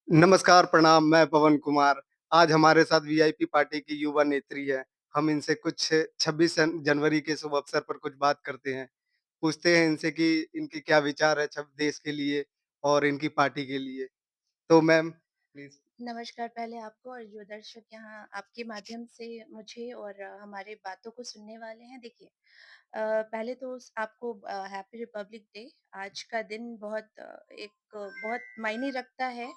नमस्कार, प्रणाम, मैं पवन कुमार। आज हमारे साथ वीआईपी पार्टी की युवा नेत्री है। हम इनसे कुछ 26 जनवरी के शुभ अवसर पर कुछ बात करते हैं। पूछते हैं इनसे कि इनके क्या विचार है छब देश के लिए और इनकी पार्टी के लिए। तो मैम प्लीज़। नमस्कार पहले आपको और जो दर्शक यहाँ आपके माध्यम से मुझे और हमारे बातों को सुनने वाले हैं। देखिए पहले तो आपको हैप्पी रिपब्लिक डे। आज का दिन बहुत मायने रखता है।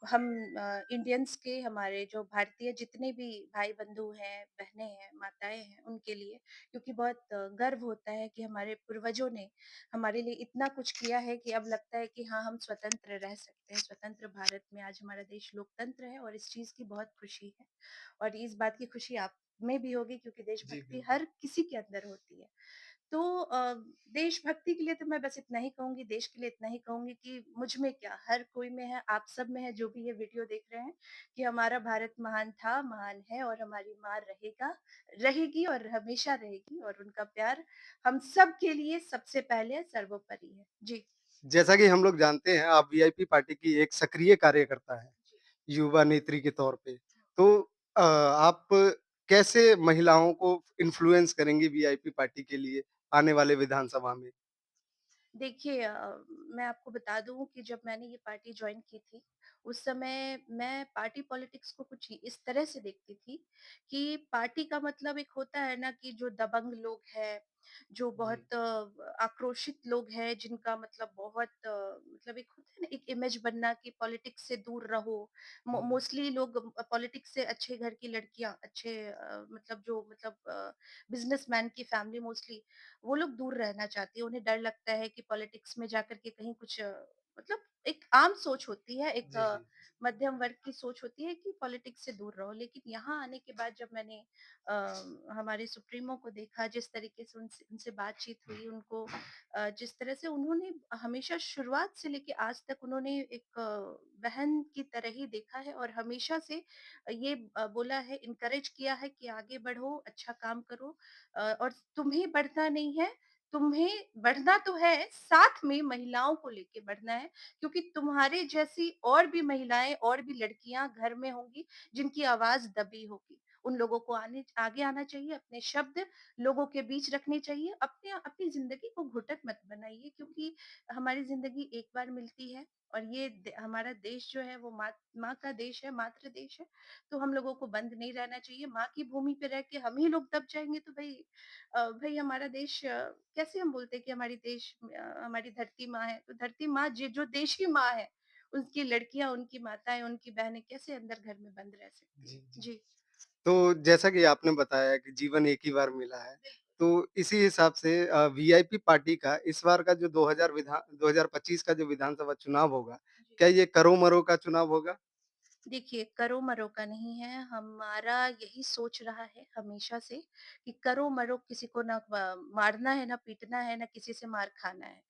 हम इंडियंस के हमारे जो भारतीय जितने भी भाई बंधु हैं, बहनें हैं, माताएं हैं उनके लिए, क्योंकि बहुत गर्व होता है कि हमारे पूर्वजों ने हमारे लिए इतना कुछ किया है कि अब लगता है कि हाँ, हम स्वतंत्र रह सकते हैं। स्वतंत्र भारत में आज हमारा देश लोकतंत्र है और इस चीज़ की बहुत खुशी है। और इस बात की खुशी आप में भी होगी क्योंकि जी, देशभक्ति बिल्कुल। हर किसी के अंदर होती है। तो देशभक्ति के लिए तो मैं बस इतना ही कहूँगी, देश के लिए इतना ही कहूँगी कि मुझ में क्या, हर कोई में है, आप सब में है, जो भी ये वीडियो देख रहे हैं, कि हमारा भारत महान था, महान है और हमारी माँ रहेगा, रहेगी और हमेशा रहेगी और उनका प्यार हम सब के लिए सबसे पहले सर्वोपरि है। जी। जैसा कि हम लोग जानते हैं आप वीआईपी पार्टी की एक सक्रिय कार्यकर्ता हैं, जी। युवा नेत्री के तौर पे। तो आप कैसे महिलाओं को इन्फ्लुएंस करेंगी वीआईपी पार्टी के लिए आने वाले विधानसभा में? देखिए मैं आपको बता दूँ कि जब मैंने ये पार्टी जॉइन की थी, उस समय मैं पार्टी पॉलिटिक्स को कुछ इस तरह से देखती थी कि पार्टी का मतलब एक होता है ना कि जो दबंग लोग हैं, जो जी। बहुत आक्रोशित लोग हैं, जिनका मतलब बहुत मतलब एक होता है ना एक इमेज बनना कि पॉलिटिक्स से दूर रहो। हुँ। मोस्टली लोग पॉलिटिक्स से अच्छे घर की लड़कियाँ, अच्छे मतलब जो मतलब बिज़नेसमैन की फैमिली मोस्टली वो लोग दूर रहना चाहती है। उन्हें डर लगता है कि पॉलिटिक्स में जाकर के कहीं कुछ मतलब एक आम सोच होती है, एक जी, जी। मध्यम वर्ग की सोच होती है कि पॉलिटिक्स से दूर रहो। लेकिन यहाँ आने के बाद जब मैंने अ, हमारे सुप्रीमो को देखा, जिस तरीके से उनसे उनसे बातचीत हुई, उनको जिस तरह से उन्होंने हमेशा शुरुआत से लेके आज तक उन्होंने एक बहन की तरह ही देखा है और हमेशा से ये बोला है, एनकरेज किया है कि आगे बढ़ो, अच्छा काम करो और तुम्हें बढ़ना नहीं है, तुम्हें बढ़ना तो है, साथ में महिलाओं को लेके बढ़ना है, क्योंकि तुम्हारे जैसी और भी महिलाएँ और भी लड़कियाँ घर में होंगी, जिनकी आवाज़ दबी होगी। उन लोगों को आगे आना चाहिए, अपने शब्द लोगों के बीच रखने चाहिए, अपनी ज़िंदगी को घुटक मत बनाइए क्योंकि हमारी ज़िंदगी एक बार मिलती है और ये हमारा देश जो है वो माँ का देश है, मातृ देश है। तो हम लोगों को बंद नहीं रहना चाहिए। माँ की भूमि पे रह के हम ही लोग दब जाएँगे तो भई हमारा देश कैसे हम बोलते हैं कि हमारी धरती माँ है। तो धरती माँ जो देश की माँ है, उनकी लड़कियाँ, उनकी माताएँ, उनकी बहनें कैसे अंदर घर में बंद रह सकती जी, हैं? जी। जी। तो जैसा कि आपने बताया कि जीवन एक ही बार मिला है, बिल्कुल। तो इसी हिसाब से वीआईपी पार्टी का इस बार का जो 2025 का जो विधानसभा चुनाव होगा, जी। क्या ये करो-मरो का चुनाव होगा? देखिए, करो-मरो का नहीं है, हमारा यही सोच रहा है हमेशा से कि करो-मरो किसी को ना मारना है, ना पीटना है, ना किसी से मार खाना है।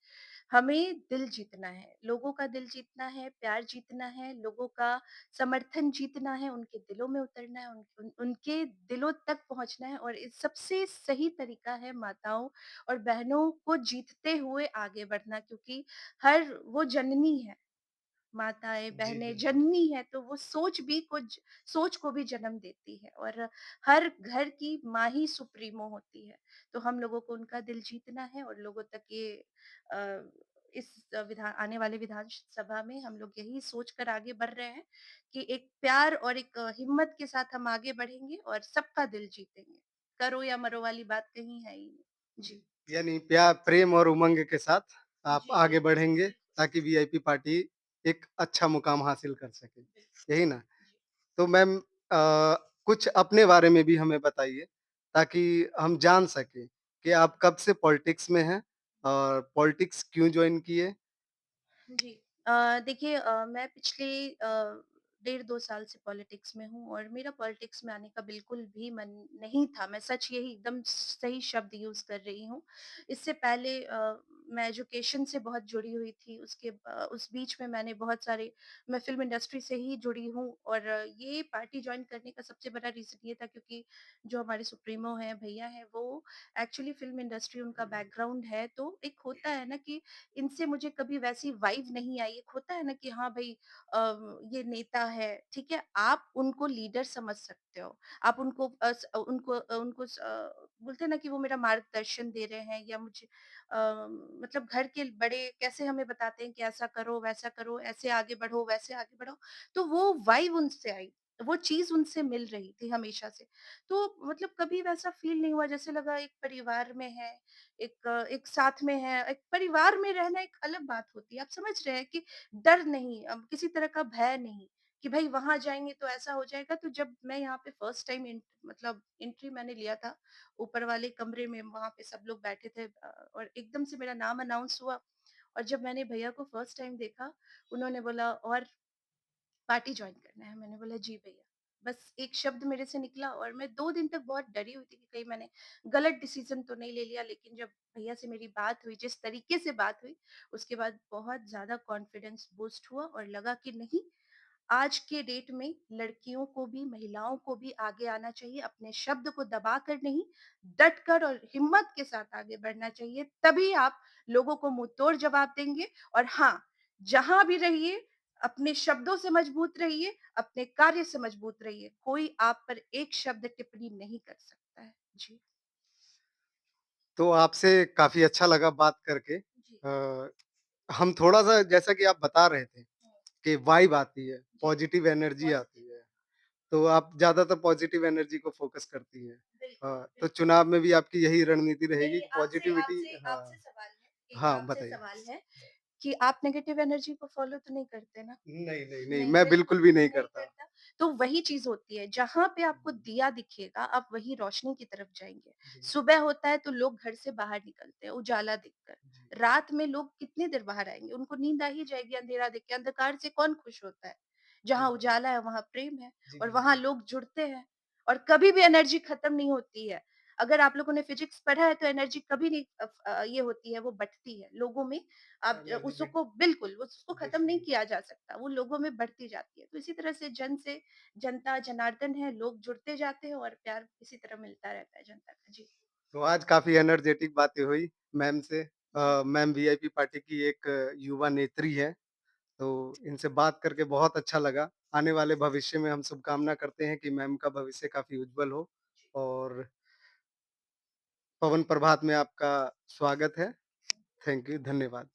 हमें दिल जीतना है, लोगों का दिल जीतना है, प्यार जीतना है, लोगों का समर्थन जीतना है, उनके दिलों में उतरना है, उनके दिलों तक पहुँचना है और इस सबसे सही तरीका है माताओं और बहनों को जीतते हुए आगे बढ़ना क्योंकि हर वो जननी है। माताएँ, जी, बहनें बिल्कुल। जननी है तो वो सोच को भी जन्म देती है और हर घर की माँ ही सुप्रीमो होती है। तो हम लोगों को उनका दिल जीतना है और लोगों तक ये अ, इस आने वाले विधानसभा में हम लोग यही सोच कर आगे बढ़ रहे हैं कि एक प्यार और एक हिम्मत के साथ हम आगे बढ़ेंगे और सबका दिल जीतेंगे। करो या मरो वाली बात कहीं है ही नहीं। जी। यानी प्रेम और उमंग के साथ आप जी, आगे बिल्कुल, बढ़ेंगे बिल्कुल, ताकि वीआईपी पार्टी एक अच्छा मुकाम हासिल कर सके, बिल्कुल। यही ना? जी। तो मैम कुछ अपने बारे में भी हमें बताइए ताकि हम जान सकें कि आप कब से पॉलिटिक्स में हैं और पॉलिटिक्स क्यों जॉइन किए? जी। देखिए मैं पिछले डेढ़ 2 साल से पॉलिटिक्स में हूँ और मेरा पॉलिटिक्स में आने का बिल्कुल भी मन नहीं था। मैं सच यही एकदम सही शब्द यूज़ कर रही हूँ। इससे पहले मैं एजुकेशन से बहुत जुड़ी हुई थी, उस बीच में मैं फ़िल्म इंडस्ट्री से ही जुड़ी हूँ और ये पार्टी जॉइन करने का सबसे बड़ा रीज़न ये था क्योंकि जो हमारे सुप्रीमो हैं, भैया हैं, वो एक्चुअली फ़िल्म इंडस्ट्री उनका बैकग्राउंड है, तो एक होता है ना कि इनसे मुझे कभी वैसी वाइब नहीं आई। एक होता है ना कि हाँ भई ये नेता है, ठीक है? आप उनको लीडर समझ सकते हो। आप उनको बोलते हैं ना कि वो मेरा मार्गदर्शन दे रहे हैं या मुझे मतलब घर के बड़े कैसे हमें बताते हैं कि ऐसा करो, वैसा करो, ऐसे आगे बढ़ो, वैसे आगे बढ़ो। तो वो वाइब उनसे आई, वो चीज़ उनसे मिल रही थी हमेशा से। तो मतलब कभी वैसा फ़ील नहीं हुआ जैसे लगा एक परिवार में है, एक साथ में है, एक परिवार में रहना एक अलग बात होती है। आप समझ रहे हैं कि डर नहीं किसी तरह का भय नहीं, कि भई वहाँ जाएँगे तो ऐसा हो जाएगा। तो जब मैं यहाँ पे फर्स्ट टाइम मतलब एंट्री मैंने लिया था, ऊपर वाले कमरे में वहाँ पे सब लोग बैठे थे और एकदम से मेरा नाम अनाउंस हुआ और जब मैंने भैया को फर्स्ट टाइम देखा, उन्होंने बोला और पार्टी जॉइन करना है। मैंने बोला जी भैया। बस एक शब्द मेरे से निकला और मैं 2 दिन तक बहुत डरी हुई थी कि कहीं मैंने गलत डिसीज़न तो नहीं ले लिया, लेकिन जब भैया से मेरी बात हुई, जिस तरीके से बात हुई, उसके बाद बहुत ज़्यादा कॉन्फिडेंस बूस्ट हुआ और लगा कि नहीं, आज के डेट में लड़कियों को भी, महिलाओं को भी आगे आना चाहिए, अपने शब्द को दबाकर नहीं, डटकर और हिम्मत के साथ आगे बढ़ना चाहिए, तभी आप लोगों को मुँहतोड़ जवाब देंगे और हाँ, जहाँ भी रहिए, अपने शब्दों से मजबूत रहिए, अपने कार्य से मजबूत रहिए, कोई आप पर एक शब्द टिप्पणी नहीं कर सकता है। जी, तो आपसे काफ़ी अच्छा लगा बात करके। जी, हम थोड़ा-सा जैसा कि आप बता रहे थे हुँ, कि वाइब आती है, जी, पॉज़िटिव एनर्जी पॉज़िटिव आती है, तो आप ज़्यादातर पॉज़िटिव एनर्जी को फ़ोकस करती हैं। बिल्कुल, तो बिल्कुल। चुनाव में भी आपकी यही रणनीति रहेगी नहीं, कि आपसे पॉज़िटिविटी आपसे आपसे हाँ, सवाल है, एक हाँ, आपसे बताइए। सवाल है कि आप नेगेटिव एनर्जी को फ़ॉलो तो नहीं करते ना? नहीं, नहीं, नहीं, नहीं, मैं बिल्कुल बिल्कुल भी नहीं नहीं करता। करता। तो वही चीज़ होती है, जहाँ पे आपको दिया दिखेगा, आप वही रोशनी की तरफ जाएँगे। जी, सुबह होता है तो लोग घर से बाहर निकलते हैं, उजाला देखकर। जी, रात में लोग कितनी देर बाहर आएँगे? उनको नींद आ ही जाएगी अंधेरा देख के, अंधकार से कौन खुश होता है? जहाँ जी, उजाला है, वहाँ प्रेम है जी, और वहाँ बिल्कुल। लोग जुड़ते हैं और कभी भी एनर्जी खत्म नहीं होती है। अगर आप लोगों ने फिज़िक्स पढ़ा है तो एनर्जी कभी नहीं ये होती है, वो बँटती है। लोगों में आप एनर्जी उसको बिल्कुल उसको खत्म बिकती नहीं है। किया जा सकता, वो लोगों में बढ़ती जाती है। तो इसी तरह से जनता जनार्दन है, लोग जुड़ते जाते हैं और प्यार इसी तरह मिलता रहता है जनता का। जी, तो आज काफ़ी एनर्जेटिक बातें हुई मैम से। जी, मैम वीआईपी पार्टी की एक युवा नेत्री हैं, तो इनसे बात करके बहुत अच्छा लगा। आने वाले भविष्य में हम शुभकामना करते हैं कि मैम का भविष्य काफ़ी उज्जवल हो जी। और पवन प्रभात में आपका स्वागत है। थैंक यू, धन्यवाद।